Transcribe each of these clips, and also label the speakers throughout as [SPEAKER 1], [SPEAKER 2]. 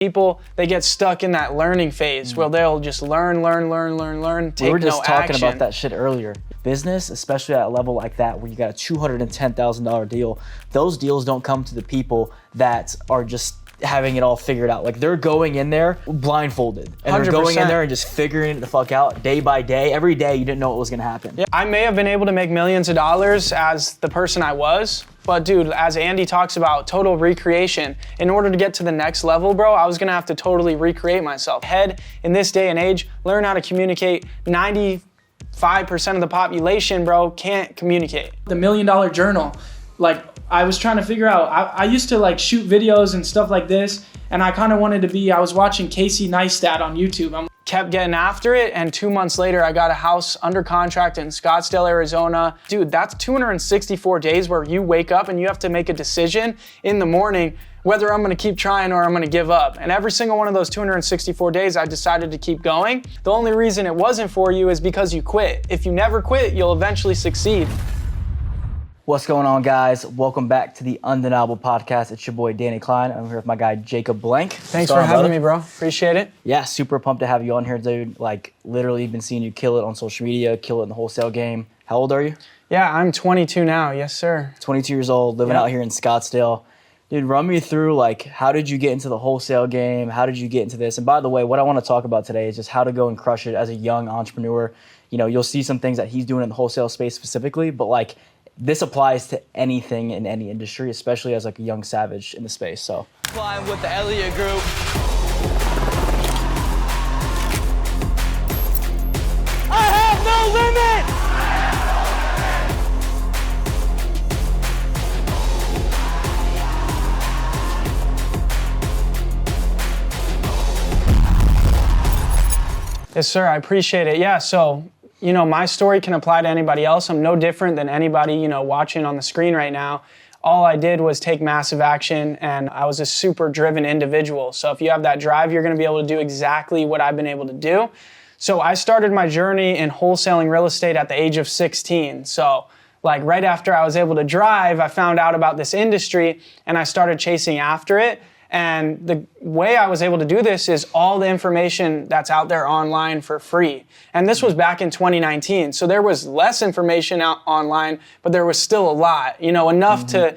[SPEAKER 1] People, they get stuck in that learning phase where they'll just learn, take no action.
[SPEAKER 2] We were just talking about that shit earlier. Business, especially at a level like that where you got a $210,000 deal, those deals don't come to the people that are just having it all figured out. Like, they're going in there blindfolded. And they're going in there and just figuring it the fuck out day by day. Every day you didn't know what was gonna happen.
[SPEAKER 1] Yeah, I may have been able to make millions of dollars as the person I was, but dude, as Andy talks about, total recreation. In order to get to the next level, bro, I was gonna have to totally recreate myself. Head, in this day and age, learn how to communicate. 95% of the population, bro, can't communicate.
[SPEAKER 3] The $1 Million Journal, like, I was trying to figure out, I used to like shoot videos and stuff like this, and I kind of wanted to be, I was watching Casey Neistat on YouTube.
[SPEAKER 1] Kept getting after it, and 2 months later, I got a house under contract in Scottsdale, Arizona. Dude, that's 264 days where you wake up and you have to make a decision in the morning whether I'm gonna keep trying or I'm gonna give up. And every single one of those 264 days, I decided to keep going. The only reason it wasn't for you is because you quit. If you never quit, you'll eventually succeed.
[SPEAKER 2] What's going on, guys? Welcome back to the Undeniable Podcast. It's your boy, Danny Klein. I'm here with my guy, Jacob Blank.
[SPEAKER 1] Thanks for having me, bro. Appreciate it.
[SPEAKER 2] Yeah, super pumped to have you on here, dude. Like, literally been seeing you kill it on social media, kill it in the wholesale game. How old are you?
[SPEAKER 1] Yeah, I'm 22 now. Yes, sir.
[SPEAKER 2] 22 years old, living out here in Scottsdale. Dude, run me through, like, how did you get into the wholesale game? How did you get into this? And by the way, what I want to talk about today is just how to go and crush it as a young entrepreneur. You know, you'll see some things that he's doing in the wholesale space specifically, but, like, this applies to anything in any industry, especially as like a young savage in the space. So,
[SPEAKER 4] Flying with the Elliott Group. I have no limit.
[SPEAKER 1] Yes, sir. I appreciate it. Yeah. So, you know, my story can apply to anybody else. I'm no different than anybody, you know, watching on the screen right now. All I did was take massive action, and I was a super driven individual. So if you have that drive, you're going to be able to do exactly what I've been able to do. So I started my journey in wholesaling real estate at the age of 16. So like right after I was able to drive, I found out about this industry and I started chasing after it. And the way I was able to do this is all the information that's out there online for free. And this was back in 2019. So there was less information out online, but there was still a lot, you know, enough to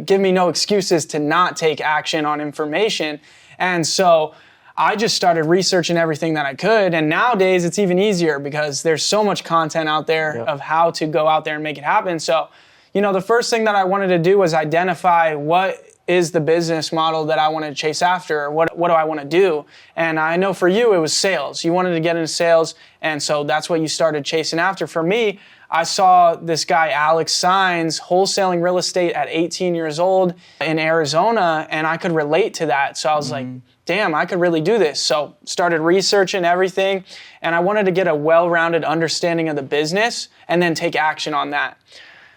[SPEAKER 1] give me no excuses to not take action on information. And so I just started researching everything that I could. And nowadays it's even easier because there's so much content out there of how to go out there and make it happen. So, you know, the first thing that I wanted to do was identify what is the business model that I want to chase after? What do I want to do? And I know for you, it was sales. You wanted to get into sales, and so that's what you started chasing after. For me, I saw this guy, Alex Saenz, wholesaling real estate at 18 years old in Arizona, and I could relate to that. So I was like, damn, I could really do this. So started researching everything, and I wanted to get a well-rounded understanding of the business and then take action on that.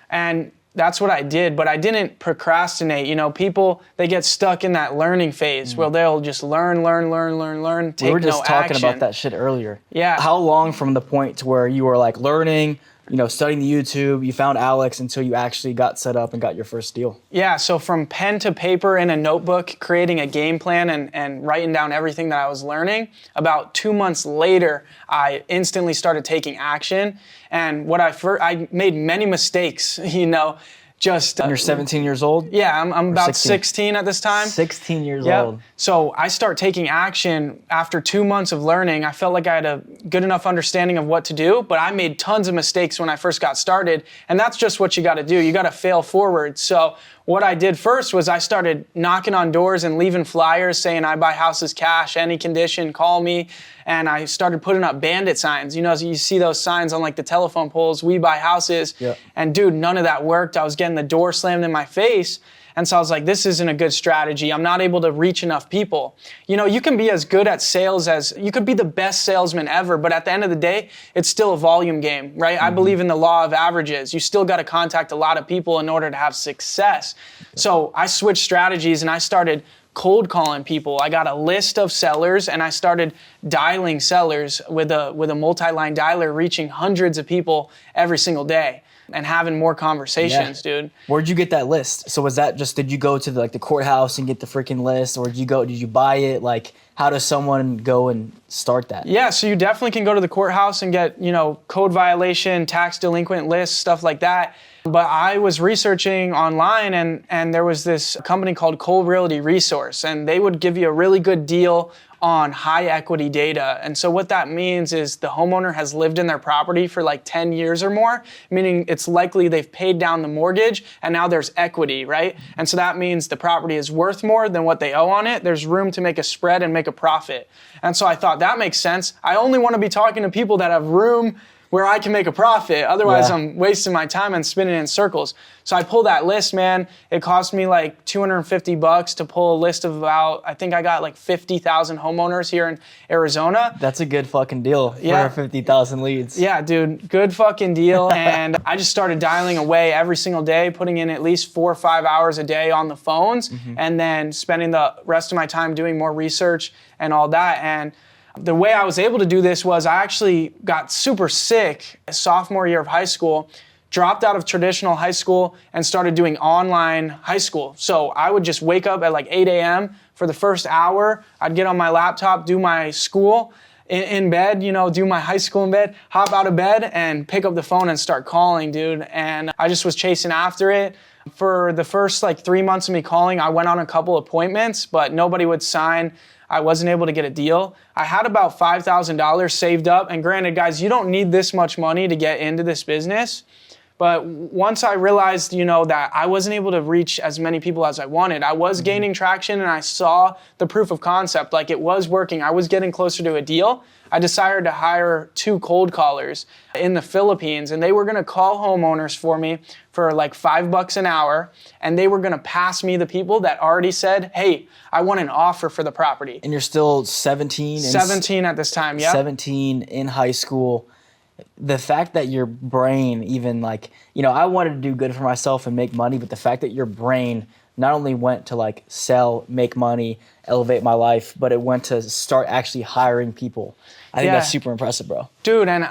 [SPEAKER 1] And that's what I did, but I didn't procrastinate. You know, people, they get stuck in that learning phase where they'll just learn, take no action.
[SPEAKER 2] We were just talking about that shit earlier.
[SPEAKER 1] Yeah.
[SPEAKER 2] How long from the point to where you were like learning, you know, studying the YouTube, you found Alex until you actually got set up and got your first deal?
[SPEAKER 1] Yeah, so from pen to paper in a notebook, creating a game plan and writing down everything that I was learning, about 2 months later, I instantly started taking action. And I made many mistakes, you know, just...
[SPEAKER 2] You're 17 years old?
[SPEAKER 1] Yeah, I'm about 16 at this time.
[SPEAKER 2] 16 years old.
[SPEAKER 1] So I start taking action after 2 months of learning. I felt like I had a good enough understanding of what to do, but I made tons of mistakes when I first got started. And that's just what you got to do. You got to fail forward. So what I did first was I started knocking on doors and leaving flyers saying I buy houses cash, any condition, call me. And I started putting up bandit signs. You know, you see those signs on like the telephone poles, we buy houses. Yep. And dude, none of that worked. I was getting the door slammed in my face. And so I was like, this isn't a good strategy. I'm not able to reach enough people. You know, you can be as good at sales as, you could be the best salesman ever, but at the end of the day, it's still a volume game, right? I believe in the law of averages. You still got to contact a lot of people in order to have success. So I switched strategies and I started cold calling people. I got a list of sellers and I started dialing sellers with a multi-line dialer, reaching hundreds of people every single day. and having more conversations, dude.
[SPEAKER 2] Where'd you get that list? So was that just, did you go to the courthouse and get the freaking list, or did you buy it? Like, how does someone go and start that?
[SPEAKER 1] Yeah, so you definitely can go to the courthouse and get, code violation, tax delinquent lists, stuff like that. But I was researching online, and there was this company called Cole Realty Resource, and they would give you a really good deal on high equity data. And so what that means is the homeowner has lived in their property for like 10 years or more, meaning it's likely they've paid down the mortgage and now there's equity, right? And so that means the property is worth more than what they owe on it. There's room to make a spread and make a profit. And so I thought that makes sense. I only want to be talking to people that have room where I can make a profit. Otherwise, I'm wasting my time and spinning in circles. So I pulled that list, man. It cost me like $250 to pull a list of about, I think I got like 50,000 homeowners here in Arizona.
[SPEAKER 2] That's a good fucking deal for 50,000 leads.
[SPEAKER 1] Yeah, dude, good fucking deal. And I just started dialing away every single day, putting in at least 4 or 5 hours a day on the phones, and then spending the rest of my time doing more research and all that. And the way I was able to do this was I actually got super sick sophomore year of high school, dropped out of traditional high school, and started doing online high school. So I would just wake up at like 8 a.m. for the first hour. I'd get on my laptop, do my school in bed, do my high school in bed, hop out of bed, and pick up the phone and start calling, dude. And I just was chasing after it. For the first like 3 months of me calling, I went on a couple appointments, but nobody would sign. I wasn't able to get a deal. I had about $5,000 saved up. And granted, guys, you don't need this much money to get into this business. But once I realized, that I wasn't able to reach as many people as I wanted, I was gaining traction and I saw the proof of concept, like it was working. I was getting closer to a deal. I decided to hire 2 cold callers in the Philippines, and they were gonna call homeowners for me for like $5 an hour, and they were gonna pass me the people that already said, hey, I want an offer for the property.
[SPEAKER 2] And you're still 17?
[SPEAKER 1] 17 at this time, yeah.
[SPEAKER 2] 17 in high school. The fact that your brain even I wanted to do good for myself and make money, but the fact that your brain not only went to like sell, make money, elevate my life, but it went to start actually hiring people. I think that's super impressive, bro.
[SPEAKER 1] Dude, and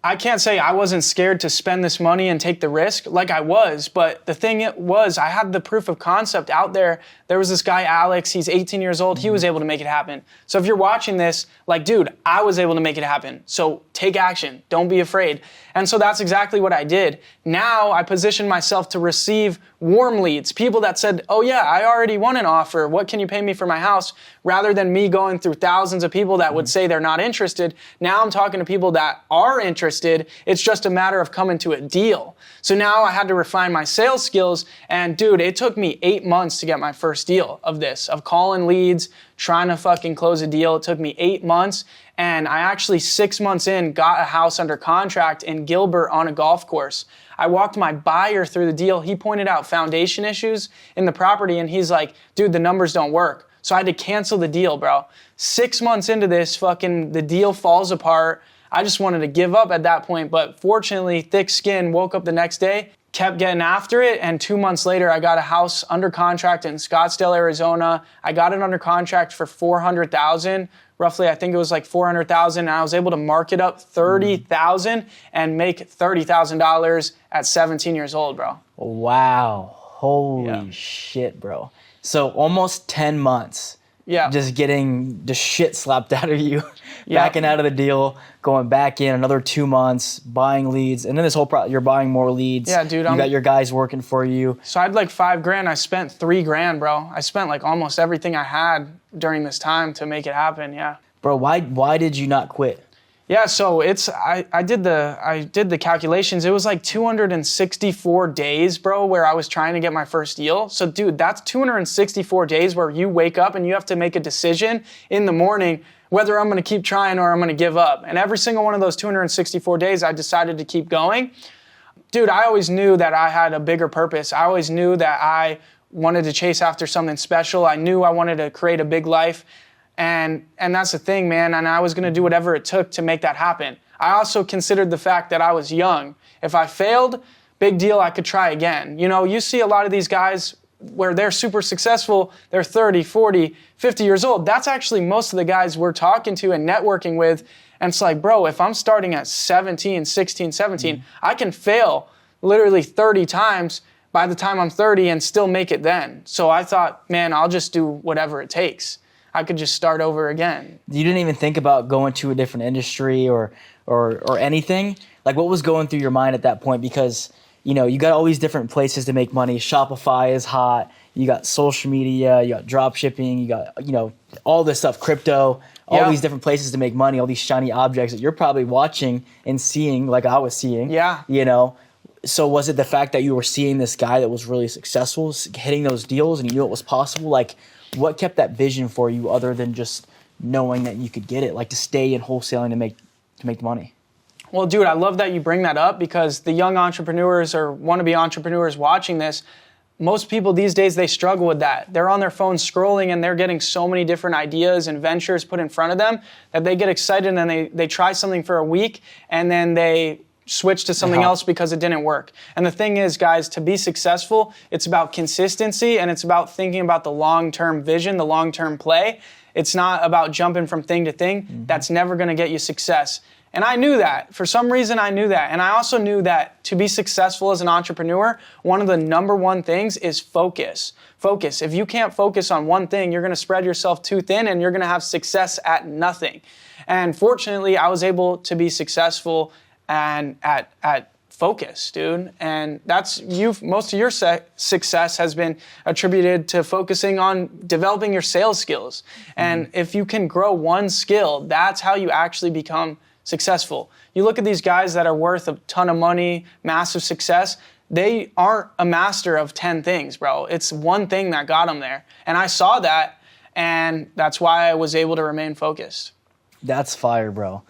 [SPEAKER 1] I can't say I wasn't scared to spend this money and take the risk like I was, but the thing was I had the proof of concept out there. There was this guy, Alex, he's 18 years old. He was able to make it happen. So if you're watching this, dude, I was able to make it happen. So take action. Don't be afraid. And so that's exactly what I did. Now I position myself to receive warm leads, people that said, oh yeah, I already want an offer. What can you pay me for my house? Rather than me going through thousands of people that would say they're not interested. Now I'm talking to people that are interested. It's just a matter of coming to a deal. So now I had to refine my sales skills. And dude, it took me 8 months to get my first deal of calling leads, trying to fucking close a deal. It took me 8 months. And I actually 6 months in got a house under contract in Gilbert on a golf course. I walked my buyer through the deal. He pointed out foundation issues in the property and he's like, dude, the numbers don't work. So I had to cancel the deal, bro. 6 months into this, the deal falls apart. I just wanted to give up at that point, but fortunately, thick skin, woke up the next day, kept getting after it, and 2 months later, I got a house under contract in Scottsdale, Arizona. I got it under contract for $400,000. Roughly, I think it was like $400,000, and I was able to mark it up $30,000 and make $30,000 at 17 years old, bro.
[SPEAKER 2] Wow. Holy shit, bro. So almost 10 months.
[SPEAKER 1] Yeah.
[SPEAKER 2] Just getting the shit slapped out of you, backing out of the deal, going back in another 2 months, buying leads, and then this whole you're buying more leads.
[SPEAKER 1] Yeah, dude.
[SPEAKER 2] You got your guys working for you.
[SPEAKER 1] So I had like $5,000. I spent $3,000, bro. I spent like almost everything I had during this time to make it happen. Yeah.
[SPEAKER 2] Bro, why did you not quit?
[SPEAKER 1] Yeah, so I did the calculations. It was like 264 days, bro, where I was trying to get my first deal. So dude, that's 264 days where you wake up and you have to make a decision in the morning whether I'm going to keep trying or I'm going to give up. And every single one of those 264 days, I decided to keep going. Dude, I always knew that I had a bigger purpose. I always knew that I wanted to chase after something special. I knew I wanted to create a big life. And that's the thing, man, and I was going to do whatever it took to make that happen. I also considered the fact that I was young. If I failed, big deal, I could try again. You see a lot of these guys where they're super successful, they're 30, 40, 50 years old. That's actually most of the guys we're talking to and networking with. And it's like, bro, if I'm starting at 17, 16, 17, I can fail literally 30 times by the time I'm 30 and still make it then. So I thought, man, I'll just do whatever it takes. I could just start over again.
[SPEAKER 2] You didn't even think about going to a different industry or anything? Like, what was going through your mind at that point? Because, you know, you got all these different places to make money. Shopify is hot. You got social media, you got drop shipping, you got, you know, all this stuff, crypto, all these different places to make money, all these shiny objects that you're probably watching and seeing like I was seeing.
[SPEAKER 1] Yeah.
[SPEAKER 2] You know, so was it the fact that you were seeing this guy that was really successful, hitting those deals, and you knew it was possible? Like, what kept that vision for you other than just knowing that you could get it, like to stay in wholesaling to make money?
[SPEAKER 1] Well, dude, I love that you bring that up, because the young entrepreneurs or wannabe entrepreneurs watching this, most people these days, they struggle with that. They're on their phone scrolling and they're getting so many different ideas and ventures put in front of them that they get excited and they try something for a week and then they switch to something else because it didn't work. And the thing is, guys, to be successful, it's about consistency and it's about thinking about the long-term vision, the long-term play. It's not about jumping from thing to thing. Mm-hmm. That's never going to get you success. And I knew that. For some reason, I knew that. And I also knew that to be successful as an entrepreneur, one of the number one things is focus. Focus. If you can't focus on one thing, you're going to spread yourself too thin and you're going to have success at nothing. And fortunately, I was able to be successful and at focus, dude. And that's most of your success has been attributed to focusing on developing your sales skills. And if you can grow one skill, that's how you actually become successful. You look at these guys that are worth a ton of money, massive success, they aren't a master of 10 things, bro. It's one thing that got them there. And I saw that, and that's why I was able to remain focused.
[SPEAKER 2] That's fire, bro.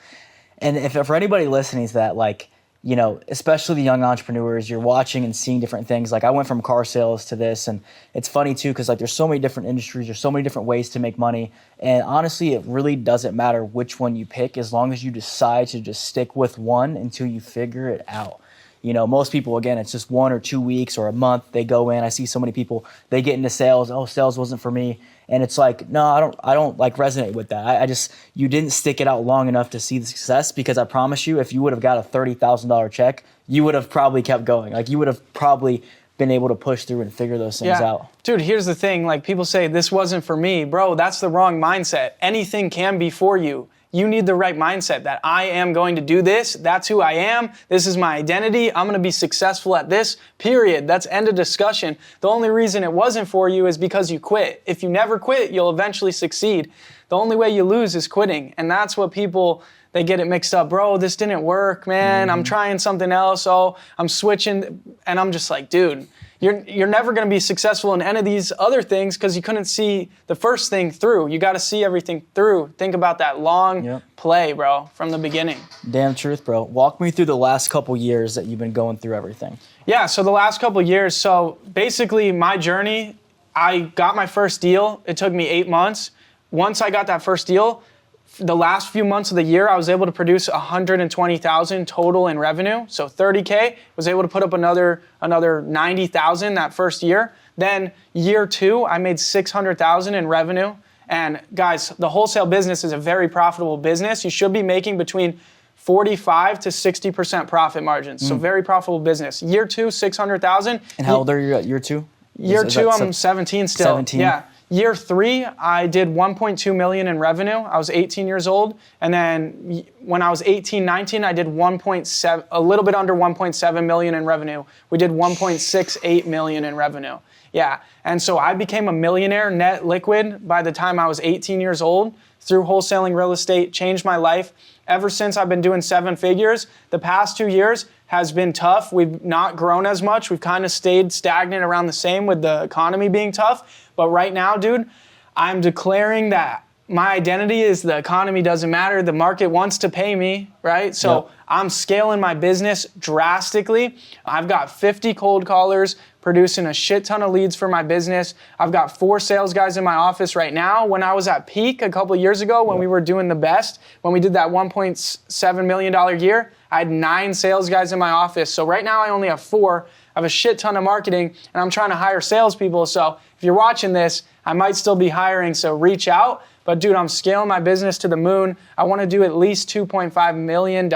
[SPEAKER 2] And if for anybody listening to that, like, you know, especially the young entrepreneurs, you're watching and seeing different things. Like, I went from car sales to this, and it's funny too, because like there's so many different industries, there's so many different ways to make money, and honestly, it really doesn't matter which one you pick as long as you decide to just stick with one until you figure it out. You know, most people, again, it's just 1 or 2 weeks or a month. They go in. I see so many people, they get into sales. Oh, sales wasn't for me. And it's like, no, I don't like resonate with that. I just, you didn't stick it out long enough to see the success, because I promise you, if you would have got a $30,000 check, you would have probably kept going. Like, you would have probably been able to push through and figure those things out.
[SPEAKER 1] Dude, here's the thing. Like, people say, this wasn't for me. Bro, that's the wrong mindset. Anything can be for you. You need the right mindset that I am going to do this. That's who I am. This is my identity. I'm going to be successful at this, period. That's end of discussion. The only reason it wasn't for you is because you quit. If you never quit, you'll eventually succeed. The only way you lose is quitting. And that's what people, they get it mixed up. Bro, this didn't work, man. I'm trying something else. Oh, I'm switching. And I'm just like, dude, you're never going to be successful in any of these other things because you couldn't see the first thing through. You got to see everything through. Think about that long play, bro, from the beginning.
[SPEAKER 2] Damn truth, bro. Walk me through the last couple years that you've been going through everything.
[SPEAKER 1] Yeah, so the last couple years, so basically my journey, I got my first deal. It took me 8 months. Once I got that first deal, the last few months of the year, I was able to produce $120,000 total in revenue. So 30K, was able to put up another 90,000 that first year. Then year 2, I made 600,000 in revenue. And guys, the wholesale business is a very profitable business. You should be making between 45 to 60% profit margins. So very profitable business. Year 2, 600,000.
[SPEAKER 2] And how old are you at year 2?
[SPEAKER 1] Year 2, I'm 17 still. 17? Yeah. Year 3, I did 1.2 million in revenue. I was 18 years old. And then when I was 18, 19, I did a little bit under 1.7 million in revenue. We did 1.68 million in revenue. Yeah. And so I became a millionaire net liquid by the time I was 18 years old through wholesaling real estate, changed my life. Ever since I've been doing 7 figures, the past 2 years has been tough. We've not grown as much. We've kind of stayed stagnant around the same with the economy being tough. But right now, dude, I'm declaring that my identity is the economy doesn't matter. The market wants to pay me, right? So I'm scaling my business drastically. I've got 50 cold callers producing a shit ton of leads for my business. I've got 4 sales guys in my office right now. When I was at peak a couple of years ago, when we were doing the best, when we did that $1.7 million year, I had 9 sales guys in my office. So right now I only have 4. I have a shit ton of marketing, and I'm trying to hire salespeople. So if you're watching this, I might still be hiring, so reach out. But dude, I'm scaling my business to the moon. I want to do at least $2.5 million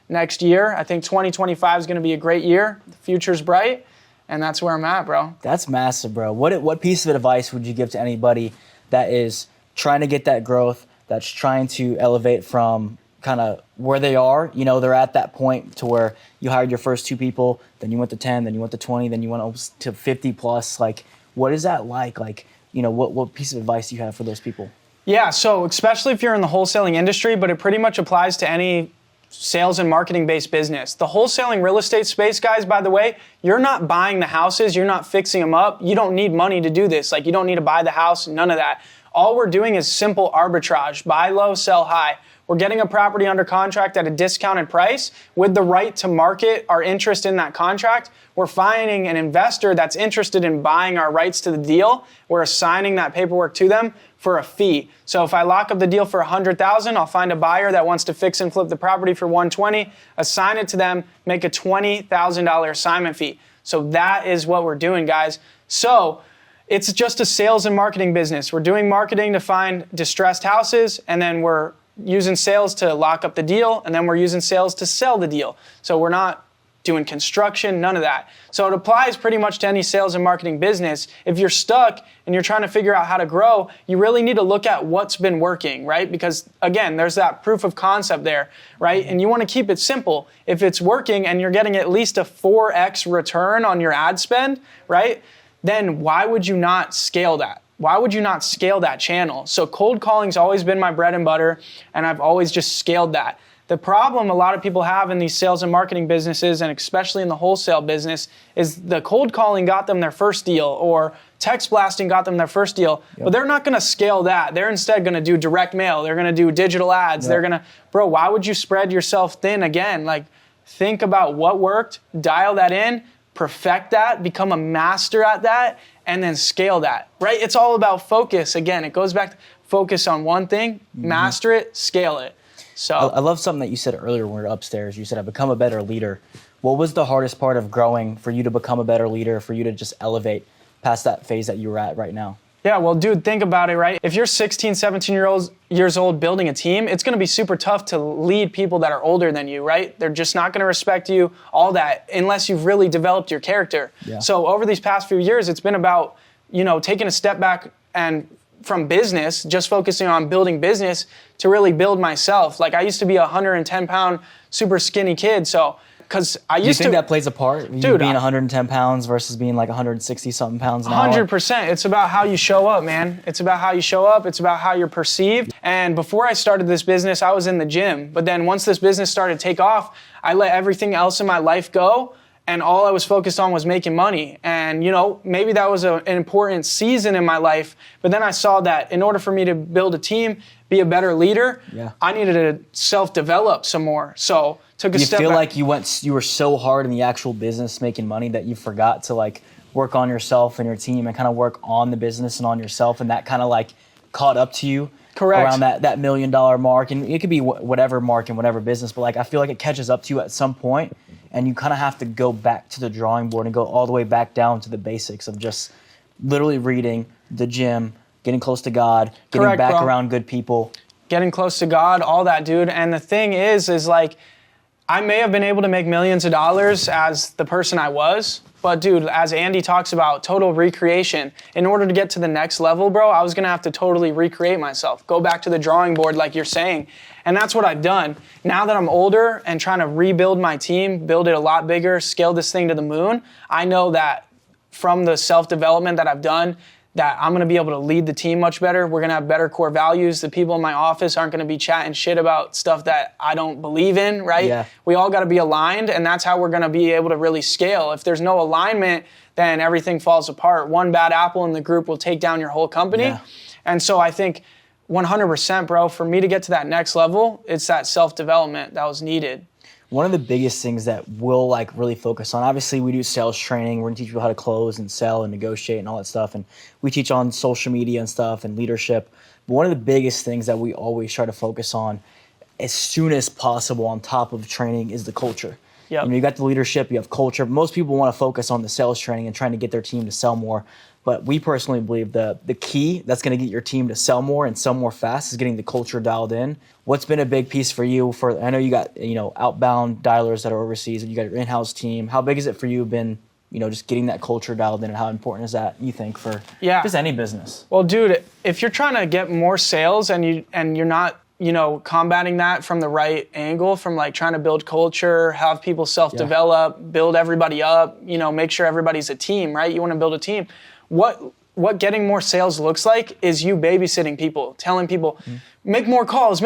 [SPEAKER 1] next year. I think 2025 is going to be a great year. The future's bright, and that's where I'm at, bro.
[SPEAKER 2] That's massive, bro. What piece of advice would you give to anybody that is trying to get that growth, that's trying to elevate from kind of where they are? You know, they're at that point to where you hired your first 2 people, then you went to 10, then you went to 20, then you went to 50 plus. Like, what is that like? Like, you know, what piece of advice do you have for those people?
[SPEAKER 1] Yeah, so especially if you're in the wholesaling industry, but it pretty much applies to any sales and marketing-based business. The wholesaling real estate space, guys, by the way, you're not buying the houses, you're not fixing them up. You don't need money to do this. Like, you don't need to buy the house, none of that. All we're doing is simple arbitrage, buy low, sell high. We're getting a property under contract at a discounted price with the right to market our interest in that contract. We're finding an investor that's interested in buying our rights to the deal. We're assigning that paperwork to them for a fee. So if I lock up the deal for $100,000, I'll find a buyer that wants to fix and flip the property for $120,000, assign it to them, make a $20,000 assignment fee. So that is what we're doing, guys. So it's just a sales and marketing business. We're doing marketing to find distressed houses, and then we're using sales to lock up the deal, and then we're using sales to sell the deal. So we're not doing construction, none of that. So it applies pretty much to any sales and marketing business. If you're stuck and you're trying to figure out how to grow, you really need to look at what's been working, right? Because again, there's that proof of concept there, right? And you want to keep it simple. If it's working and you're getting at least a 4x return on your ad spend, right? Then why would you not scale that? Why would you not scale that channel? So cold calling's always been my bread and butter, and I've always just scaled that. The problem a lot of people have in these sales and marketing businesses, and especially in the wholesale business, is the cold calling got them their first deal, or text blasting got them their first deal, but they're not going to scale that. They're instead going to do direct mail. They're going to do digital ads. They're going to, bro, why would you spread yourself thin again? Like, think about what worked, dial that in, perfect that, become a master at that, and then scale that, right? It's all about focus. Again, it goes back to focus on one thing, master it, scale it. So
[SPEAKER 2] I love something that you said earlier when we were upstairs. You said, I've become a better leader. What was the hardest part of growing for you to become a better leader, for you to just elevate past that phase that you're at right now?
[SPEAKER 1] Yeah, well, dude, think about it, right? If you're 16, 17 years old building a team, it's going to be super tough to lead people that are older than you, right? They're just not going to respect you, all that, unless you've really developed your character. Yeah. So over these past few years, it's been about, you know, taking a step back and from business, just focusing on building business to really build myself. Like, I used to be a 110-pound, super skinny kid, so because I used to.
[SPEAKER 2] Do you think that plays a part?
[SPEAKER 1] Dude,
[SPEAKER 2] being 110 pounds versus being like 160-something pounds now?
[SPEAKER 1] 100%. It's about how you show up, man. It's about how you show up. It's about how you're perceived. And before I started this business, I was in the gym. But then once this business started to take off, I let everything else in my life go. And all I was focused on was making money. And, you know, maybe that was an important season in my life. But then I saw that in order for me to build a team, be a better leader, I needed to self-develop some more. So took a step back.
[SPEAKER 2] You feel like you were so hard in the actual business making money that you forgot to like work on yourself and your team and kind of work on the business and on yourself, and that kind of like caught up to you?
[SPEAKER 1] Correct.
[SPEAKER 2] Around that $1 million mark, and it could be whatever mark in whatever business, but like I feel like it catches up to you at some point, and you kind of have to go back to the drawing board and go all the way back down to the basics of just literally reading, the gym, getting close to God, getting
[SPEAKER 1] Correct,
[SPEAKER 2] back
[SPEAKER 1] bro.
[SPEAKER 2] around good people.
[SPEAKER 1] Getting close to God, all that, dude. And the thing is like, I may have been able to make millions of dollars as the person I was, but dude, as Andy talks about, total recreation. In order to get to the next level, bro, I was gonna have to totally recreate myself, go back to the drawing board like you're saying. And that's what I've done. Now that I'm older and trying to rebuild my team, build it a lot bigger, scale this thing to the moon, I know that from the self-development that I've done, that I'm going to be able to lead the team much better. We're going to have better core values. The people in my office aren't going to be chatting shit about stuff that I don't believe in, right?
[SPEAKER 2] Yeah.
[SPEAKER 1] We all got to be aligned, and that's how we're going to be able to really scale. If there's no alignment, then everything falls apart. One bad apple in the group will take down your whole company.
[SPEAKER 2] Yeah.
[SPEAKER 1] And so I think 100%, bro, for me to get to that next level, it's that self-development that was needed.
[SPEAKER 2] One of the biggest things that we'll like really focus on, obviously we do sales training, we're gonna teach people how to close and sell and negotiate and all that stuff, and we teach on social media and stuff and leadership. But one of the biggest things that we always try to focus on as soon as possible on top of training is the culture.
[SPEAKER 1] Yep.
[SPEAKER 2] You got the leadership, you have culture. Most people want to focus on the sales training and trying to get their team to sell more. But we personally believe the key that's going to get your team to sell more and sell more fast is getting the culture dialed in. What's been a big piece for you? I know you got outbound dialers that are overseas, and you got your in-house team. How big has it for you been? Just getting that culture dialed in, and how important is that, you think, for just any business?
[SPEAKER 1] Well, dude, if you're trying to get more sales and you're not, combating that from the right angle, from like trying to build culture, have people self-develop, build everybody up, make sure everybody's a team, right? You want to build a team. What getting more sales looks like is you babysitting people, telling people, make more calls.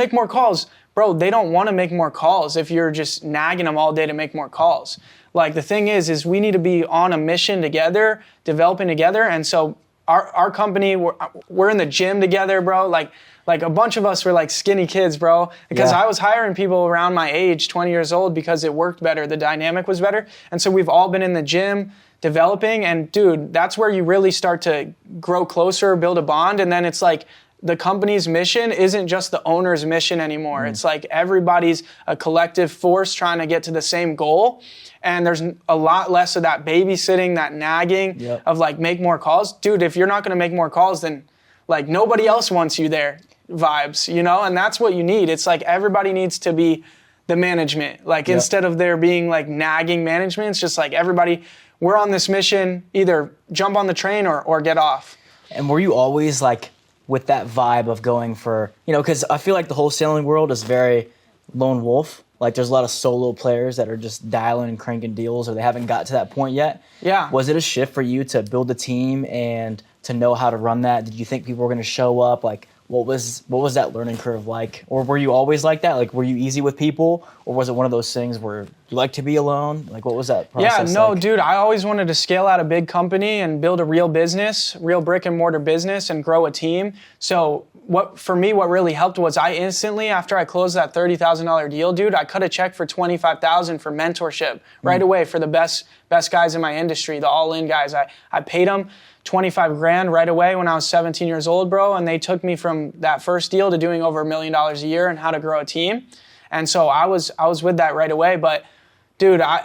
[SPEAKER 1] Bro, they don't want to make more calls if you're just nagging them all day to make more calls. Like, the thing is we need to be on a mission together, developing together. And so our company, we're in the gym together, bro. Like a bunch of us were like skinny kids, bro, because I was hiring people around my age, 20 years old, because it worked better. The dynamic was better. And so we've all been in the gym developing. And dude, that's where you really start to grow closer, build a bond. And then it's like the company's mission isn't just the owner's mission anymore. It's like everybody's a collective force trying to get to the same goal. And there's a lot less of that babysitting, that nagging of like, make more calls. Dude, if you're not going to make more calls, then like nobody else wants you there vibes, and that's what you need. It's like everybody needs to be the management. Like instead of there being like nagging management, it's just like everybody, we're on this mission, either jump on the train or get off.
[SPEAKER 2] And were you always like with that vibe of going for, because I feel like the wholesaling world is very lone wolf. Like there's a lot of solo players that are just dialing and cranking deals, or they haven't got to that point yet.
[SPEAKER 1] Yeah.
[SPEAKER 2] Was it a shift for you to build a team and to know how to run that? Did you think people were going to show up? Like, what was that learning curve like? Or were you always like that? Like, were you easy with people? Or was it one of those things where you like to be alone? Like, what was that process like?
[SPEAKER 1] Dude, I always wanted to scale out a big company and build a real business, real brick and mortar business, and grow a team. So what really helped was I instantly, after I closed that $30,000 deal, dude, I cut a check for $25,000 for mentorship right away for the best guys in my industry, the all-in guys. I paid them $25,000 right away when I was 17 years old, bro. And they took me from that first deal to doing over $1 million a year and how to grow a team. And so I was with that right away. But dude, I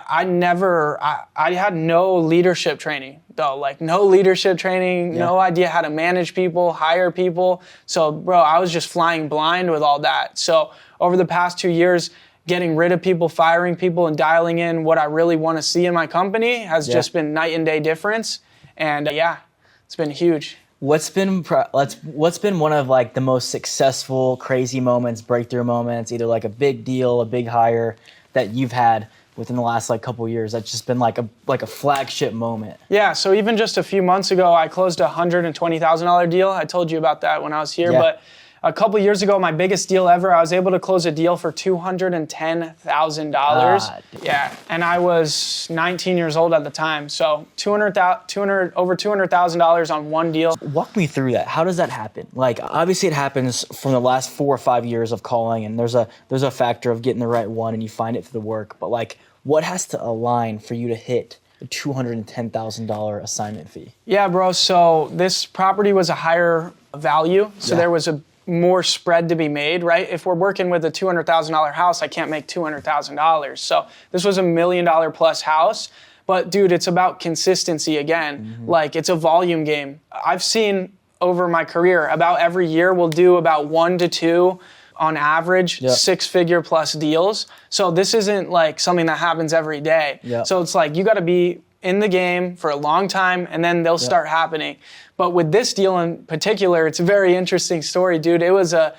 [SPEAKER 1] had no leadership training though. Like no leadership training, no idea how to manage people, hire people. So bro, I was just flying blind with all that. So over the past 2 years, getting rid of people, firing people, and dialing in what I really want to see in my company has just been night and day difference. And it's been huge.
[SPEAKER 2] What's been one of like the most successful, crazy moments, breakthrough moments, either like a big deal, a big hire that you've had within the last like couple of years? That's just been like a flagship moment. Yeah.
[SPEAKER 1] So even just a few months ago, I closed a $120,000 deal. I told you about that when I was here, but a couple years ago, my biggest deal ever, I was able to close a deal for $210,000. Yeah, and I was 19 years old at the time. So over $200,000 on one deal.
[SPEAKER 2] Walk me through that. How does that happen? Like, obviously it happens from the last 4 or 5 years of calling, and there's a factor of getting the right one, and you find it through the work. But like, what has to align for you to hit a $210,000 assignment fee?
[SPEAKER 1] Yeah, bro. So this property was a higher value, so there was a more spread to be made, right? If we're working with a $200,000 house, I can't make $200,000. So this was $1 million plus house. But dude, it's about consistency again. Like it's a volume game. I've seen over my career, about every year we'll do about 1 to 2 on average, 6-figure plus deals. So this isn't like something that happens every day. So it's like you got to be in the game for a long time, and then they'll start happening. But with this deal in particular, it's a very interesting story, dude. It was a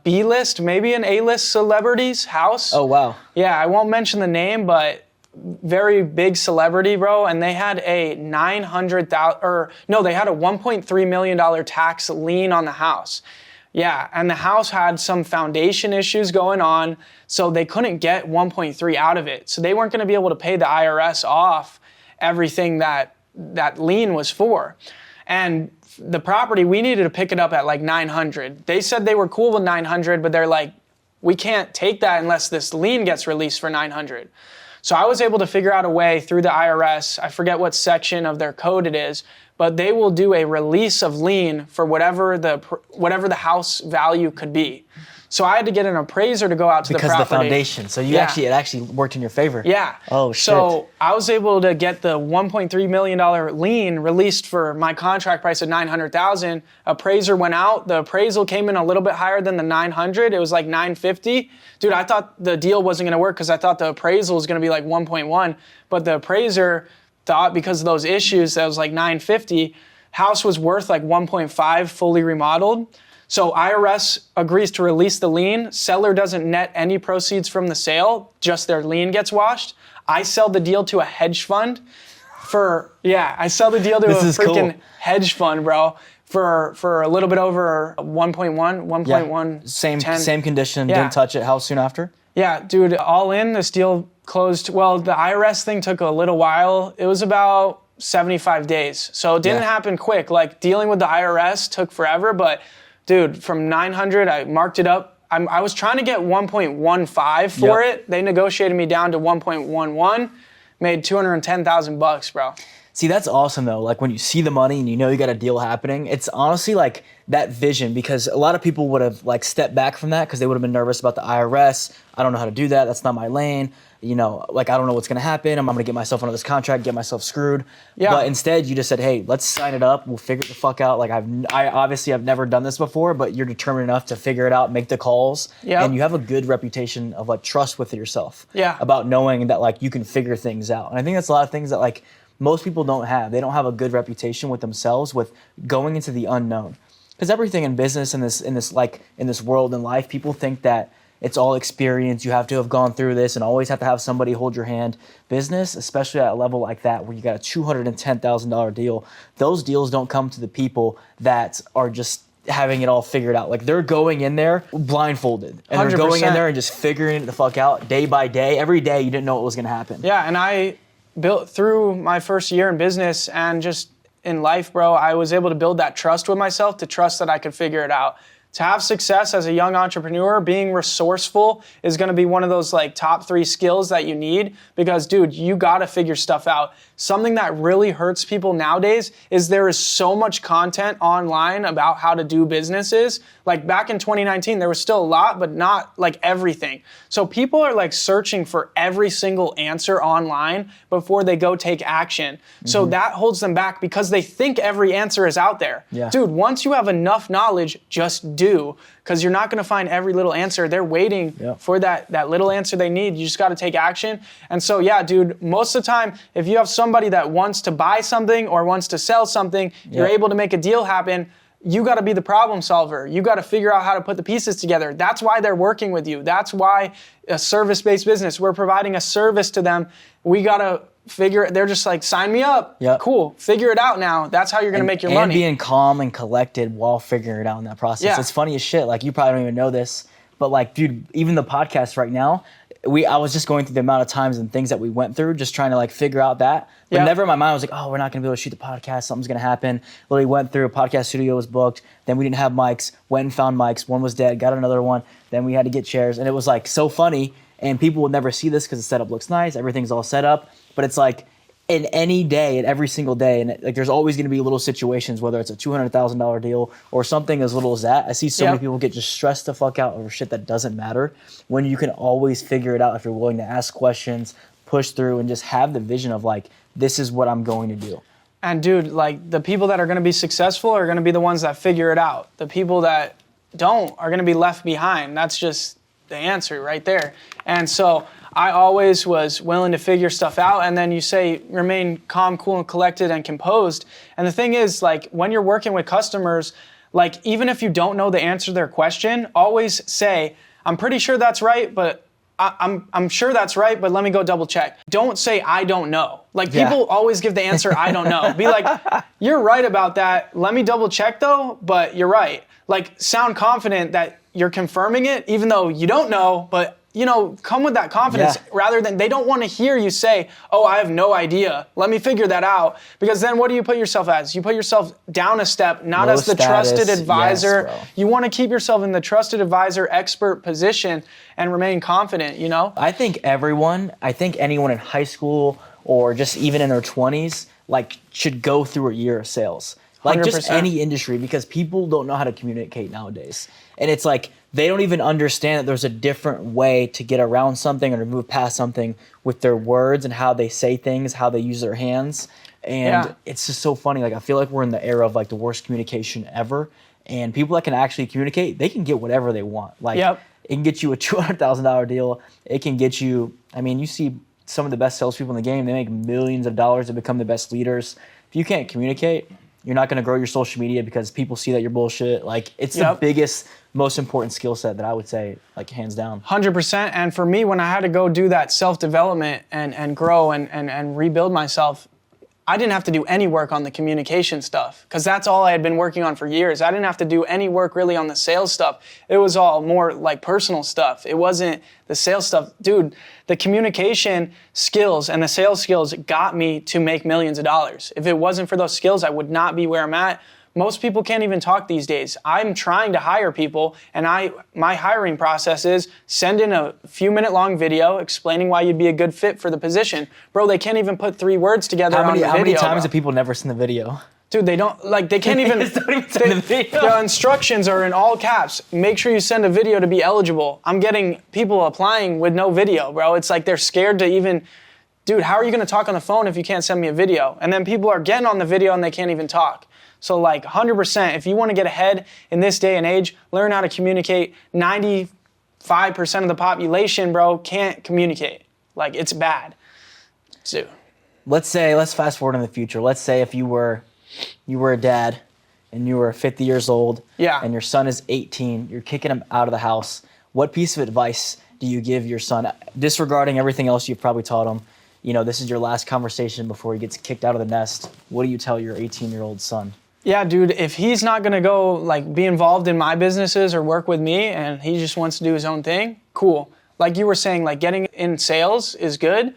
[SPEAKER 1] B-list, maybe an A-list celebrity's house.
[SPEAKER 2] Oh, wow.
[SPEAKER 1] Yeah, I won't mention the name, but very big celebrity, bro. And they had a $1.3 million tax lien on the house. Yeah, and the house had some foundation issues going on, so they couldn't get 1.3 out of it. So they weren't going to be able to pay the IRS off everything that lien was for. And the property, we needed to pick it up at like 900. They said they were cool with 900, but they're like, we can't take that unless this lien gets released for 900. So I was able to figure out a way through the IRS, I forget what section of their code it is, but they will do a release of lien for whatever the house value could be. So I had to get an appraiser to go out to
[SPEAKER 2] Because
[SPEAKER 1] the
[SPEAKER 2] of
[SPEAKER 1] property.
[SPEAKER 2] the foundation. So
[SPEAKER 1] Yeah.
[SPEAKER 2] it actually worked in your favor.
[SPEAKER 1] Yeah.
[SPEAKER 2] Oh, shit.
[SPEAKER 1] So I was able to get the $1.3 million lien released for my contract price of $900,000. Appraiser went out. The appraisal came in a little bit higher than the 900. It was like 950. Dude, I thought the deal wasn't going to work because I thought the appraisal was going to be like 1.1. But the appraiser thought because of those issues that was like 950. House was worth like 1.5 fully remodeled. So IRS agrees to release the lien. Seller doesn't net any proceeds from the sale, just their lien gets washed. I sell the deal to a hedge fund I sell the deal to
[SPEAKER 2] This
[SPEAKER 1] a
[SPEAKER 2] is
[SPEAKER 1] freaking
[SPEAKER 2] cool.
[SPEAKER 1] hedge fund, bro, for a little bit over 1.1.
[SPEAKER 2] Same condition.
[SPEAKER 1] Yeah.
[SPEAKER 2] Didn't touch it. How soon after?
[SPEAKER 1] Yeah, dude, all in, this deal closed. Well, the IRS thing took a little while. It was about 75 days. So it didn't happen quick. Like dealing with the IRS took forever, but dude, from 900, I marked it up. I was trying to get 1.15 for it. They negotiated me down to 1.11, made $210,000, bro.
[SPEAKER 2] See, that's awesome though. Like when you see the money and you know you got a deal happening, it's honestly like that vision, because a lot of people would have like stepped back from that because they would have been nervous about the IRS. I don't know how to do that. That's not my lane. You know, like I don't know what's going to happen. I'm going to get myself under this contract, get myself screwed.
[SPEAKER 1] Yeah.
[SPEAKER 2] But instead you just said, hey, let's sign it up. We'll figure it the fuck out. Like I obviously have never done this before, but you're determined enough to figure it out, make the calls.
[SPEAKER 1] Yeah.
[SPEAKER 2] And you have a good reputation of like trust with yourself.
[SPEAKER 1] Yeah.
[SPEAKER 2] About knowing that like you can figure things out. And I think that's a lot of things that like most people don't have. They don't have a good reputation with themselves with going into the unknown. Because everything in business, in this world in life, people think that it's all experience. You have to have gone through this and always have to have somebody hold your hand. Business, especially at a level like that where you got a $210,000 deal, those deals don't come to the people that are just having it all figured out. Like they're going in there blindfolded. And they're going in
[SPEAKER 1] 100%.
[SPEAKER 2] there and just figuring it the fuck out day by day. Every day you didn't know what was going to happen.
[SPEAKER 1] Yeah, and I built through my first year in business and just in life, bro, I was able to build that trust with myself, to trust that I could figure it out. To have success as a young entrepreneur, being resourceful is going to be one of those like top 3 skills that you need, because dude, you got to figure stuff out. Something that really hurts people nowadays is there is so much content online about how to do businesses. Like back in 2019, there was still a lot, but not like everything. So people are like searching for every single answer online before they go take action. So that holds them back because they think every answer is out there.
[SPEAKER 2] Yeah.
[SPEAKER 1] Dude, once you have enough knowledge, just do, because you're not going to find every little answer. They're waiting for that little answer they need. You just got to take action. And so, yeah, dude, most of the time, if you have somebody that wants to buy something or wants to sell something, you're able to make a deal happen. You got to be the problem solver. You got to figure out how to put the pieces together. That's why they're working with you. That's why a service-based business, we're providing a service to them. We got to figure, they're just like, sign me up.
[SPEAKER 2] Yep.
[SPEAKER 1] Cool. Figure it out now. That's how you're going to make your money.
[SPEAKER 2] And being calm and collected while figuring it out in that process.
[SPEAKER 1] Yeah.
[SPEAKER 2] It's funny as shit. Like, you probably don't even know this, but like, dude, even the podcast right now, I was just going through the amount of times and things that we went through, just trying to like figure out that. But never in my mind I was like, oh, we're not going to be able to shoot the podcast. Something's going to happen. Literally went through, a podcast studio was booked. Then we didn't have mics. Went and found mics. One was dead. Got another one. Then we had to get chairs. And it was like so funny. And people would never see this because the setup looks nice. Everything's all set up. But it's like, in any day, and every single day, and like there's always going to be little situations, whether it's a $200,000 deal or something as little as that. I see so many people get just stressed the fuck out over shit that doesn't matter, when you can always figure it out if you're willing to ask questions, push through, and just have the vision of like, this is what I'm going to do.
[SPEAKER 1] And dude, like the people that are going to be successful are going to be the ones that figure it out. The people that don't are going to be left behind. That's just the answer right there. And so I always was willing to figure stuff out. And then you say, remain calm, cool, and collected and composed. And the thing is, like, when you're working with customers, like, even if you don't know the answer to their question, always say, I'm pretty sure that's right, but I'm sure that's right, but let me go double check. Don't say, I don't know. Like, people always give the answer, I don't know. Be like, you're right about that. Let me double check though, but you're right. Like, sound confident that you're confirming it, even though you don't know, but you know, come with that confidence rather than, they don't want to hear you say, oh, I have no idea. Let me figure that out. Because then what do you put yourself as? You put yourself down a step, not
[SPEAKER 2] Low
[SPEAKER 1] as the
[SPEAKER 2] status,
[SPEAKER 1] trusted advisor.
[SPEAKER 2] yes,
[SPEAKER 1] you want to keep yourself in the trusted advisor expert position and remain confident, you know?
[SPEAKER 2] I think anyone in high school or just even in their 20s, like, should go through a year of sales. Like
[SPEAKER 1] 100%.
[SPEAKER 2] just any industry, because people don't know how to communicate nowadays. And it's like, they don't even understand that there's a different way to get around something or to move past something with their words and how they say things, how they use their hands. And it's just so funny. Like, I feel like we're in the era of like the worst communication ever. And people that can actually communicate, they can get whatever they want. Like, it can get you a $200,000 deal. It can get you, I mean, you see some of the best salespeople in the game, they make millions of dollars to become the best leaders. If you can't communicate, you're not going to grow your social media because people see that you're bullshit. Like, it's the biggest, most important skill set that I would say, like, hands down.
[SPEAKER 1] 100%. And for me, when I had to go do that self-development and grow and rebuild myself, I didn't have to do any work on the communication stuff because that's all I had been working on for years. I didn't have to do any work really on the sales stuff. It was all more like personal stuff. It wasn't the sales stuff. Dude, the communication skills and the sales skills got me to make millions of dollars. If it wasn't for those skills, I would not be where I'm at. Most people can't even talk these days. I'm trying to hire people, and my hiring process is send in a few-minute-long video explaining why you'd be a good fit for the position. Bro, they can't even put 3 words together on the video.
[SPEAKER 2] How many times have people never seen the video?
[SPEAKER 1] Dude, they don't, like, they can't even,
[SPEAKER 2] send the video.
[SPEAKER 1] The instructions are in all caps. Make sure you send a video to be eligible. I'm getting people applying with no video, bro. It's like they're scared to even, dude, how are you gonna talk on the phone if you can't send me a video? And then people are getting on the video and they can't even talk. So like 100%, if you want to get ahead in this day and age, learn how to communicate. 95% of the population, bro, can't communicate. Like, it's bad. So,
[SPEAKER 2] let's fast forward in the future. Let's say if you were a dad and you were 50 years old and your son is 18, you're kicking him out of the house. What piece of advice do you give your son, disregarding everything else you've probably taught him? You know, this is your last conversation before he gets kicked out of the nest. What do you tell your 18-year-old son?
[SPEAKER 1] Yeah, dude, if he's not going to go, like, be involved in my businesses or work with me and he just wants to do his own thing, cool. Like you were saying, like, getting in sales is good,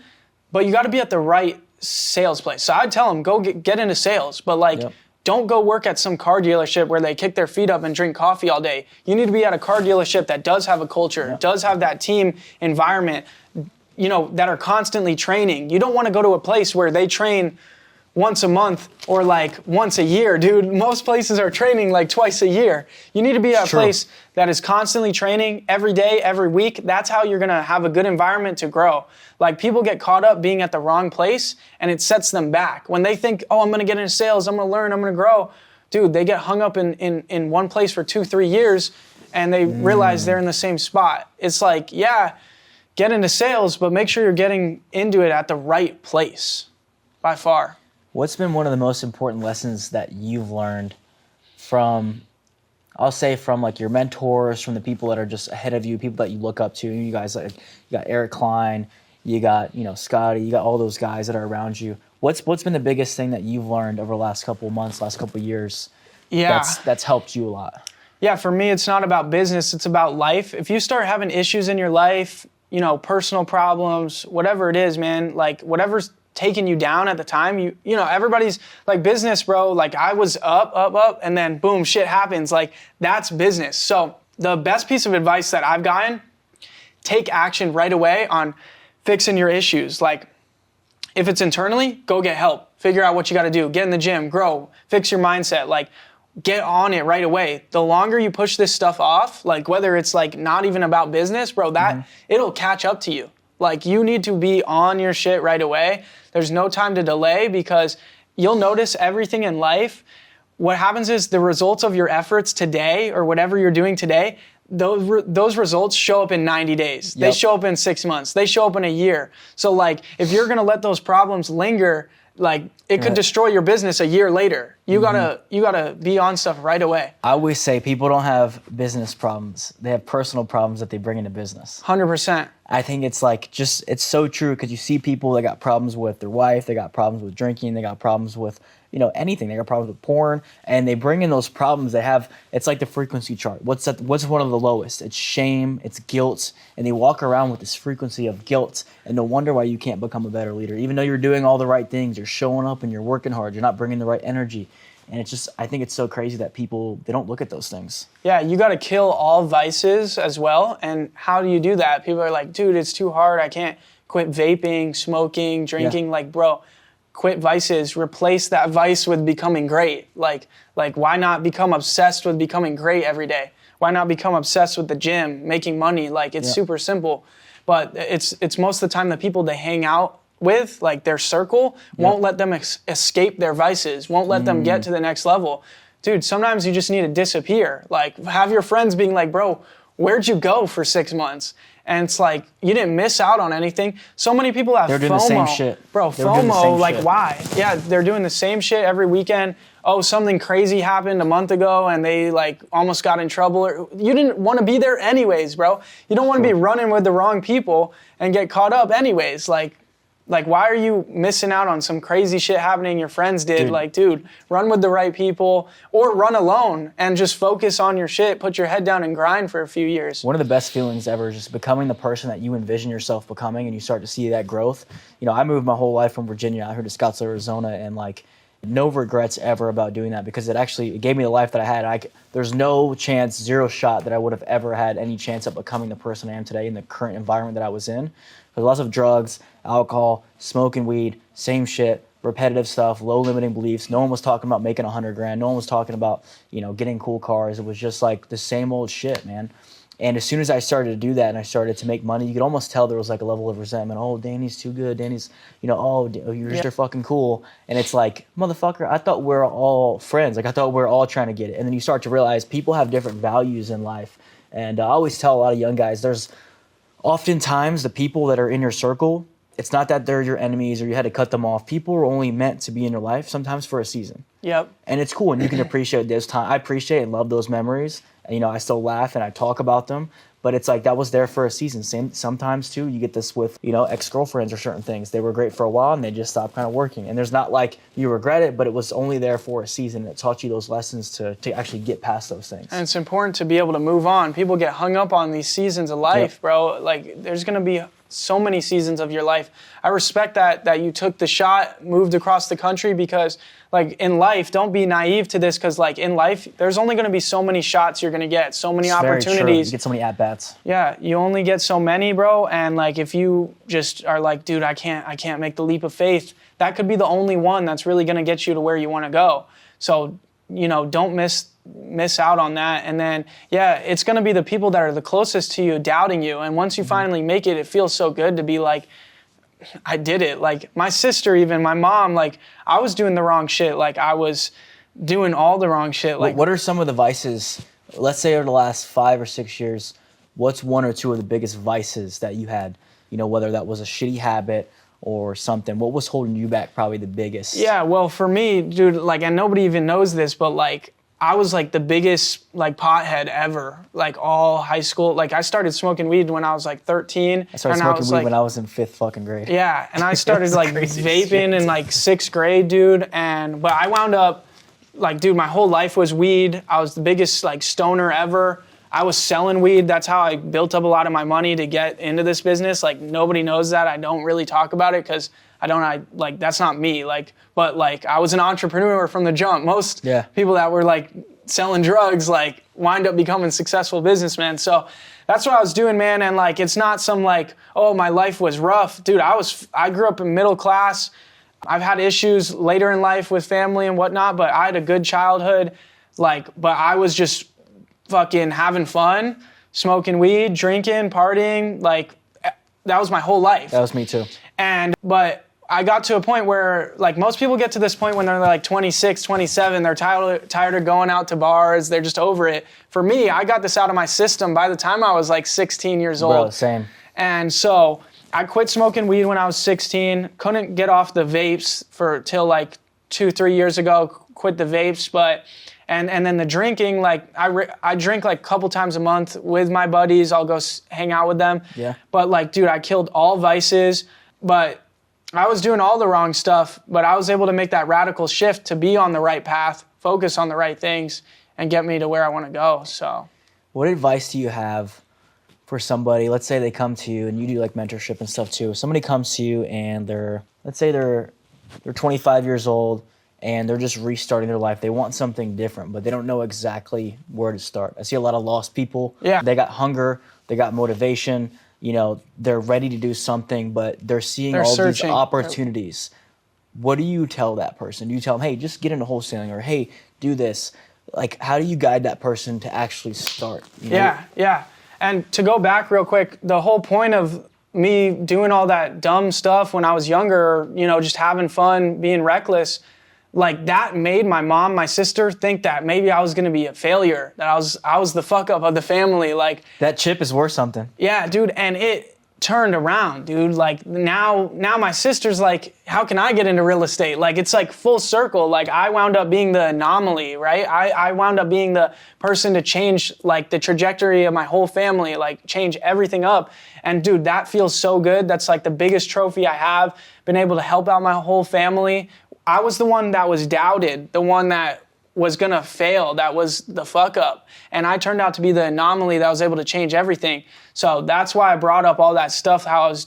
[SPEAKER 1] but you got to be at the right sales place. So I'd tell him, go get into sales, but, like, don't go work at some car dealership where they kick their feet up and drink coffee all day. You need to be at a car dealership that does have a culture, does have that team environment, you know, that are constantly training. You don't want to go to a place where they train once a month or like once a year, dude. Most places are training like twice a year. You need to be at a place that is constantly training every day, every week. That's how you're going to have a good environment to grow. Like, people get caught up being at the wrong place and it sets them back. When they think, oh, I'm going to get into sales, I'm going to learn, I'm going to grow. Dude, they get hung up in one place for 2-3 years and they realize they're in the same spot. It's like, yeah, get into sales, but make sure you're getting into it at the right place by far.
[SPEAKER 2] What's been one of the most important lessons that you've learned from, I'll say, from like your mentors, from the people that are just ahead of you, people that you look up to? You guys, like, you got Eric Klein, you got, you know, Scotty, you got all those guys that are around you. What's been the biggest thing that you've learned over the last couple of months, last couple of years? That's helped you a lot. Yeah,
[SPEAKER 1] for me, it's not about business, it's about life. If you start having issues in your life, you know, personal problems, whatever it is, man, like, whatever's taking you down at the time, you know, everybody's like, business, bro, like, I was up, and then boom, shit happens. Like, that's business. So the best piece of advice that I've gotten, take action right away on fixing your issues. Like, if it's internally, go get help, figure out what you got to do, get in the gym, grow, fix your mindset, like, get on it right away. The longer you push this stuff off, like, whether it's like not even about business, bro, that it'll catch up to you. Like, you need to be on your shit right away. There's no time to delay, because you'll notice everything in life. What happens is the results of your efforts today or whatever you're doing today, those results show up in 90 days. They show up in 6 months. They show up in a year. So, like, if you're going to let those problems linger, like, it could destroy your business a year later. You gotta be on stuff right away.
[SPEAKER 2] I always say people don't have business problems. They have personal problems that they bring into business.
[SPEAKER 1] 100%.
[SPEAKER 2] I think it's like, just, it's so true, because you see people that got problems with their wife, they got problems with drinking, they got problems with, you know, anything. They got problems with porn, and they bring in those problems. They have, it's like the frequency chart. What's one of the lowest? It's shame, it's guilt, and they walk around with this frequency of guilt, and no wonder why you can't become a better leader. Even though you're doing all the right things, you're showing up and you're working hard, you're not bringing the right energy. And it's just, I think it's so crazy that people, they don't look at those things.
[SPEAKER 1] Yeah, you got to kill all vices as well. And how do you do that? People are like, dude, it's too hard. I can't quit vaping, smoking, drinking. Like, bro, quit vices. Replace that vice with becoming great. Like why not become obsessed with becoming great every day? Why not become obsessed with the gym, making money? Like, it's super simple. But it's most of the time the people they hang out with, like their circle, won't let them escape their vices, won't let them get to the next level. Dude, sometimes you just need to disappear. Like, have your friends being like, bro, where'd you go for 6 months? And it's like, you didn't miss out on anything. So many people have
[SPEAKER 2] They're
[SPEAKER 1] FOMO.
[SPEAKER 2] doing the same shit.
[SPEAKER 1] Bro, FOMO, like, why? Yeah, they're doing the same shit every weekend. Oh, something crazy happened a month ago and they, like, almost got in trouble. You didn't want to be there anyways, bro. You don't want to be running with the wrong people and get caught up anyways. Like, why are you missing out on some crazy shit happening your friends did?
[SPEAKER 2] Dude.
[SPEAKER 1] Like, dude, run with the right people or run alone and just focus on your shit. Put your head down and grind for a few years.
[SPEAKER 2] One of the best feelings ever is just becoming the person that you envision yourself becoming, and you start to see that growth. You know, I moved my whole life from Virginia out here to Scottsdale, Arizona, and like no regrets ever about doing that because it gave me the life that I had. There's no chance, zero shot that I would have ever had any chance of becoming the person I am today in the current environment that I was in. There's lots of drugs, alcohol, smoking weed, same shit, repetitive stuff, low limiting beliefs. No one was talking about making $100,000. No one was talking about, you know, getting cool cars. It was just like the same old shit, man. And as soon as I started to do that and I started to make money, you could almost tell there was like a level of resentment. Oh, Danny's too good. Danny's, you know, you're just fucking cool. And it's like, motherfucker, I thought we're all friends. Like, I thought we're all trying to get it. And then you start to realize people have different values in life. And I always tell a lot of young guys, there's oftentimes the people that are in your circle, it's not that they're your enemies or you had to cut them off. People are only meant to be in your life, sometimes for a season.
[SPEAKER 1] Yep.
[SPEAKER 2] And it's cool, and you can appreciate this time. I appreciate and love those memories. And, you know, I still laugh and I talk about them. But it's like that was there for a season. Sometimes, too, you get this with, you know, ex-girlfriends or certain things. They were great for a while, and they just stopped kind of working. And there's not like you regret it, but it was only there for a season. And it taught you those lessons to actually get past those things.
[SPEAKER 1] And it's important to be able to move on. People get hung up on these seasons of life, bro. Like, there's going to be so many seasons of your life. I respect that you took the shot, moved across the country because, like, in life, don't be naive to this because, like, in life, there's only going to be so many shots you're going to get, so many opportunities.
[SPEAKER 2] Very true. You get so many at-bats.
[SPEAKER 1] Yeah, you only get so many, bro. And, like, if you just are like, dude, I can't make the leap of faith, that could be the only one that's really going to get you to where you want to go. So, you know, don't miss out on that. And then, yeah, it's going to be the people that are the closest to you doubting you. And once you finally make it, it feels so good to be like, I did it. Like, my sister, even my mom, like, I was doing the wrong shit. Like, I was doing all the wrong shit. Like,
[SPEAKER 2] what are some of the vices, let's say over the last 5 or 6 years, what's one or two of the biggest vices that you had? You know, whether that was a shitty habit or something. What was holding you back probably the biggest?
[SPEAKER 1] Yeah, well, for me, dude, like, and nobody even knows this, but, like, I was, like, the biggest, like, pothead ever, like, all high school. Like, I started smoking weed when I was, like, 13.
[SPEAKER 2] I started smoking weed when I was in 5th fucking grade.
[SPEAKER 1] Yeah, and I started, like, vaping in, like, 6th grade, dude. But I wound up, like, dude, my whole life was weed. I was the biggest, like, stoner ever. I was selling weed. That's how I built up a lot of my money to get into this business. Like, nobody knows that. I don't really talk about it because like, that's not me. Like, but, like, I was an entrepreneur from the jump. Most people that were, like, selling drugs, like, wind up becoming successful businessmen. So that's what I was doing, man. And, like, it's not some, like, oh, my life was rough. Dude, I grew up in middle class. I've had issues later in life with family and whatnot, but I had a good childhood. Like, but I was just fucking having fun, smoking weed, drinking, partying. Like, that was my whole life.
[SPEAKER 2] That was me too.
[SPEAKER 1] But I got to a point where, like, most people get to this point when they're like 26, 27, they're tired of going out to bars, they're just over it. For me, I got this out of my system by the time I was like 16 years old.
[SPEAKER 2] Bro, same.
[SPEAKER 1] And so I quit smoking weed when I was 16, couldn't get off the vapes till like 2-3 years ago, quit the vapes, and then the drinking, like, I drink like a couple times a month with my buddies. I'll go hang out with them.
[SPEAKER 2] Yeah.
[SPEAKER 1] But, like, dude, I killed all vices, but I was doing all the wrong stuff, but I was able to make that radical shift to be on the right path, focus on the right things, and get me to where I want to go. So,
[SPEAKER 2] what advice do you have for somebody? Let's say they come to you, and you do like mentorship and stuff too. Somebody comes to you and let's say they're 25 years old and they're just restarting their life. They want something different, but they don't know exactly where to start. I see a lot of lost people.
[SPEAKER 1] Yeah.
[SPEAKER 2] They got hunger, they got motivation, you know, they're ready to do something, but they're seeing all these opportunities. What do you tell that person? Do you tell them, hey, just get into wholesaling, or hey, do this? like, how do you guide that person to actually start? You know?
[SPEAKER 1] Yeah. And to go back real quick, the whole point of me doing all that dumb stuff when I was younger, just having fun, being reckless, like that made my mom, my sister think that maybe I was going to be a failure, that I was the fuck up of the family. Like
[SPEAKER 2] That chip is worth something.
[SPEAKER 1] Yeah, dude. And it turned around, dude. Like now my sister's like, how can I get into real estate? Like it's like full circle. Like I wound up being the anomaly, right? I wound up being the person to change like the trajectory of my whole family, like change everything up. And dude, that feels so good. That's like the biggest trophy I have, been able to help out my whole family. I was the one that was doubted, the one that was gonna fail, that was the fuck up. And I turned out to be the anomaly that was able to change everything. So that's why I brought up all that stuff, how I was,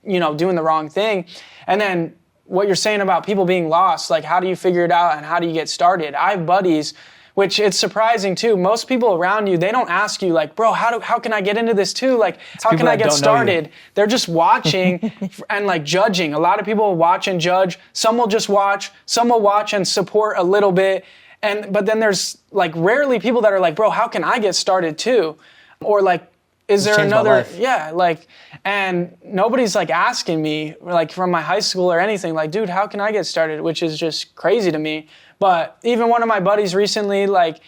[SPEAKER 1] doing the wrong thing. And then what you're saying about people being lost, like how do you figure it out and how do you get started? I have buddies, which it's surprising too. Most people around you, they don't ask you like, bro, how can I get into this too? Like, how can I get started? They're just watching and like judging. A lot of people watch and judge. Some will just watch. Some will watch and support a little bit. But then there's like rarely people that are like, bro, how can I get started too? Or like, is there another, and nobody's like asking me like from my high school or anything like, dude, how can I get started? Which is just crazy to me. But even one of my buddies recently, like,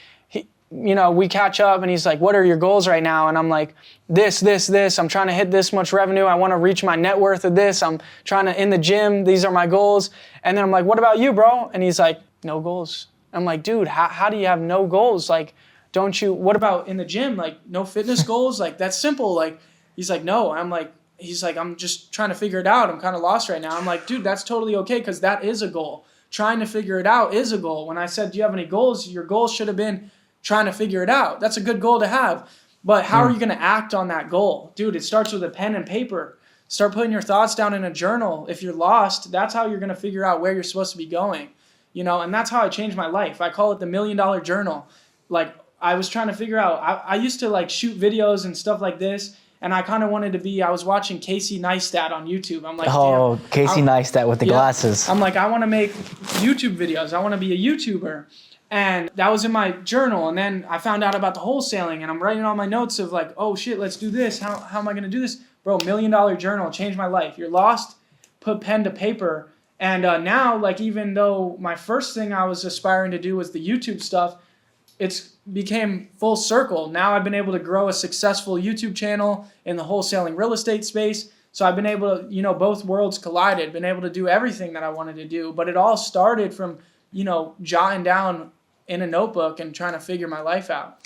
[SPEAKER 1] we catch up and he's like, what are your goals right now? And I'm like, this. I'm trying to hit this much revenue. I want to reach my net worth of this. I'm trying to in the gym. These are my goals. And then I'm like, what about you, bro? And he's like, no goals. I'm like, dude, how do you have no goals? Like, don't you, what about in the gym? Like, no fitness goals? Like, that's simple. Like, he's like, no. He's like, I'm just trying to figure it out. I'm kind of lost right now. I'm like, dude, that's totally okay because that is a goal. Trying to figure it out is a goal. When I said, do you have any goals? Your goal should have been trying to figure it out. That's a good goal to have. But how are you going to act on that goal? Dude, it starts with a pen and paper. Start putting your thoughts down in a journal. If you're lost, that's how you're going to figure out where you're supposed to be going. And that's how I changed my life. I call it the $1 Million Journal. Like, I was trying to figure out, I used to like shoot videos and stuff like this, and I kind of wanted to be, I was watching Casey Neistat on YouTube. I'm like,
[SPEAKER 2] oh, damn, Casey Neistat with the glasses.
[SPEAKER 1] I'm like, I want to make YouTube videos. I want to be a YouTuber. And that was in my journal. And then I found out about the wholesaling, and I'm writing all my notes of like, oh shit, let's do this. How am I going to do this? Bro, $1 Million Journal changed my life. You're lost, put pen to paper. And now, like, even though my first thing I was aspiring to do was the YouTube stuff, it's became full circle. Now I've been able to grow a successful YouTube channel in the wholesaling real estate space. So I've been able to, both worlds collided, been able to do everything that I wanted to do. But it all started from, jotting down in a notebook and trying to figure my life out.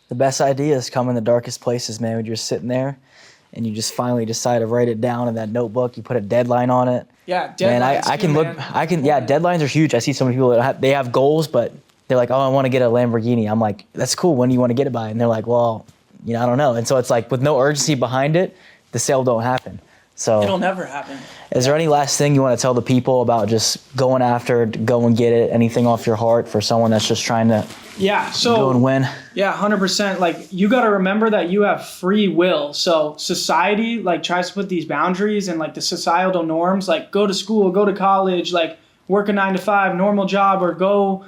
[SPEAKER 2] The best ideas come in the darkest places, man. When you're sitting there and you just finally decide to write it down in that notebook, you put a deadline on it.
[SPEAKER 1] Yeah, deadlines.
[SPEAKER 2] Man, deadlines are huge. I see so many people that they have goals, but they're like, oh, I want to get a Lamborghini. I'm like, that's cool. When do you want to get it by? And they're like, well, I don't know. And so it's like with no urgency behind it, the sale don't happen. So
[SPEAKER 1] it'll never happen.
[SPEAKER 2] Is there any last thing you want to tell the people about just going after, go and get it? Anything off your heart for someone that's just trying to go and win?
[SPEAKER 1] Yeah, 100%. Like, you got to remember that you have free will. So society like tries to put these boundaries and like the societal norms, like go to school, go to college, like work a 9-to-5 normal job, or go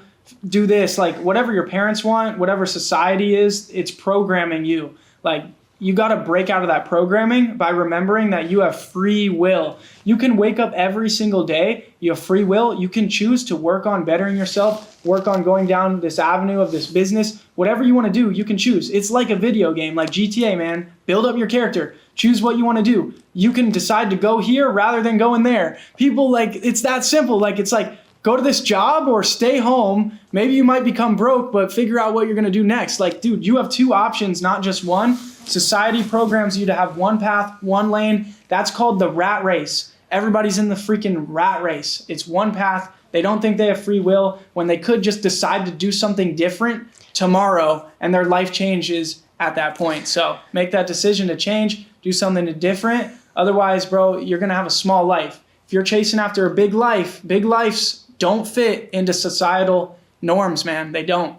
[SPEAKER 1] do this, like whatever your parents want, whatever society is, it's programming you. Like, you got to break out of that programming by remembering that you have free will. You can wake up every single day. You have free will. You can choose to work on bettering yourself, work on going down this avenue of this business. Whatever you want to do, you can choose. It's like a video game, like GTA, man. Build up your character. Choose what you want to do. You can decide to go here rather than going there. People, like, it's that simple. Like, it's like, go to this job or stay home. Maybe you might become broke, but figure out what you're going to do next. Like, dude, you have two options, not just one. Society programs you to have one path, one lane. That's called the rat race. Everybody's in the freaking rat race. It's one path. They don't think they have free will when they could just decide to do something different tomorrow, and their life changes at that point. So make that decision to change, do something different. Otherwise, bro, you're going to have a small life. If you're chasing after a big lives don't fit into societal norms, man. They don't.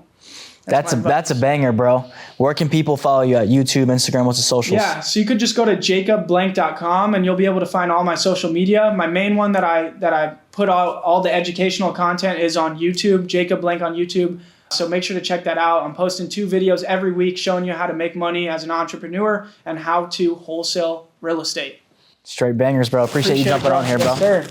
[SPEAKER 2] That's a banger, bro. Where can people follow you at? YouTube, Instagram, what's the socials?
[SPEAKER 1] Yeah, so you could just go to jacobblank.com and you'll be able to find all my social media. My main one that I put all the educational content is on YouTube, Jacob Blank on YouTube.
[SPEAKER 3] So make sure to check that out. I'm posting 2 videos every week showing you how to make money as an entrepreneur and how to wholesale real estate.
[SPEAKER 2] Straight bangers, bro. Appreciate you jumping on here, bro.
[SPEAKER 3] Yes, sir.